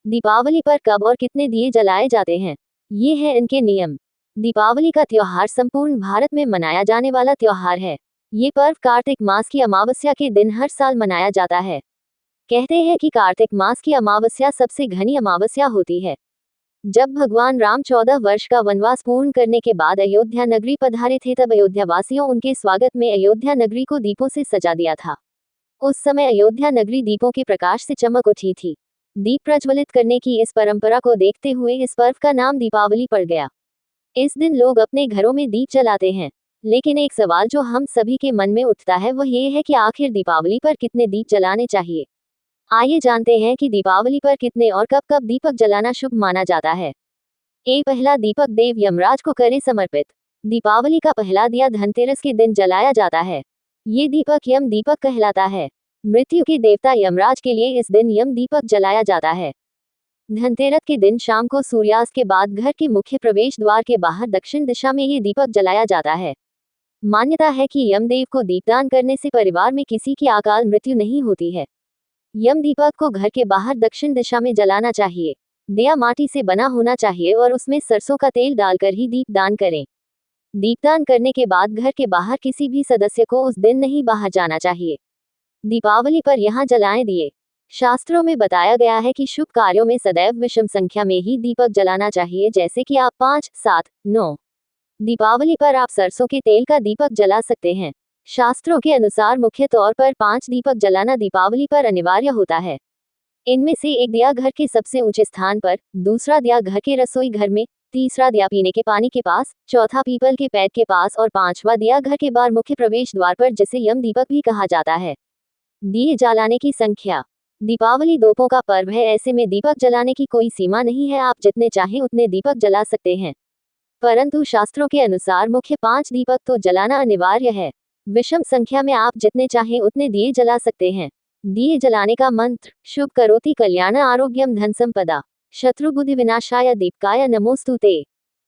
दीपावली पर कब और कितने दिए जलाए जाते हैं, ये है इनके नियम। दीपावली का त्योहार संपूर्ण भारत में मनाया जाने वाला त्योहार है। ये पर्व कार्तिक मास की अमावस्या के दिन हर साल मनाया जाता है। कहते हैं कि कार्तिक मास की अमावस्या सबसे घनी अमावस्या होती है। जब भगवान राम 14 वर्ष का वनवास पूर्ण करने के बाद अयोध्या नगरी पधारे थे, तब अयोध्या वासियों उनके स्वागत में अयोध्या नगरी को दीपों से सजा दिया था। उस समय अयोध्या नगरी दीपों के प्रकाश से चमक उठी थी। दीप प्रज्वलित करने की इस परंपरा को देखते हुए इस पर्व का नाम दीपावली पड़ गया। इस दिन लोग अपने घरों में दीप जलाते हैं। लेकिन एक सवाल जो हम सभी के मन में उठता है वह ये है कि आखिर दीपावली पर कितने दीप जलाने चाहिए। आइए जानते हैं कि दीपावली पर कितने और कब कब दीपक जलाना शुभ माना जाता है। पहला दीपक देव यमराज को करे समर्पित। दीपावली का पहला दिया धनतेरस के दिन जलाया जाता है। ये दीपक यम दीपक कहलाता है। मृत्यु के देवता यमराज के लिए इस दिन यम दीपक जलाया जाता है। धनतेरस के दिन शाम को सूर्यास्त के बाद घर के मुख्य प्रवेश द्वार के बाहर दक्षिण दिशा में ये दीपक जलाया जाता है। मान्यता है कि यमदेव को दीपदान करने से परिवार में किसी की अकाल मृत्यु नहीं होती है। यम दीपक को घर के बाहर दक्षिण दिशा में जलाना चाहिए। दिया माटी से बना होना चाहिए और उसमें सरसों का तेल डालकर ही दीपदान करें। दीपदान करने के बाद घर के बाहर किसी भी सदस्य को उस दिन नहीं बाहर जाना चाहिए। दीपावली पर यहाँ जलाएं दिए। शास्त्रों में बताया गया है कि शुभ कार्यों में सदैव विषम संख्या में ही दीपक जलाना चाहिए, जैसे कि आप 5, 7, 9। दीपावली पर आप सरसों के तेल का दीपक जला सकते हैं। शास्त्रों के अनुसार मुख्य तौर पर 5 दीपक जलाना दीपावली पर अनिवार्य होता है। इनमें से एक दिया घर के सबसे ऊंचे स्थान पर, दूसरा दिया घर के रसोई घर में, तीसरा दिया पीने के पानी के पास, चौथा पीपल के पेड़ के पास और पांचवा दिया घर के बाहर मुख्य प्रवेश द्वार पर, जिसे यम दीपक भी कहा जाता है। दिए जलाने की संख्या। दीपावली दीपों का पर्व है, ऐसे में दीपक जलाने की कोई सीमा नहीं है। आप जितने चाहें उतने दीपक जला सकते हैं। परंतु शास्त्रों के अनुसार मुख्य 5 दीपक तो जलाना अनिवार्य है। विषम संख्या में आप जितने चाहें उतने दिए जला सकते हैं। दिए जलाने का मंत्र, शुभ करोति कल्याण आरोग्यम धन संपदा, शत्रु बुद्धि विनाशाय दीपकाय नमोस्तुते।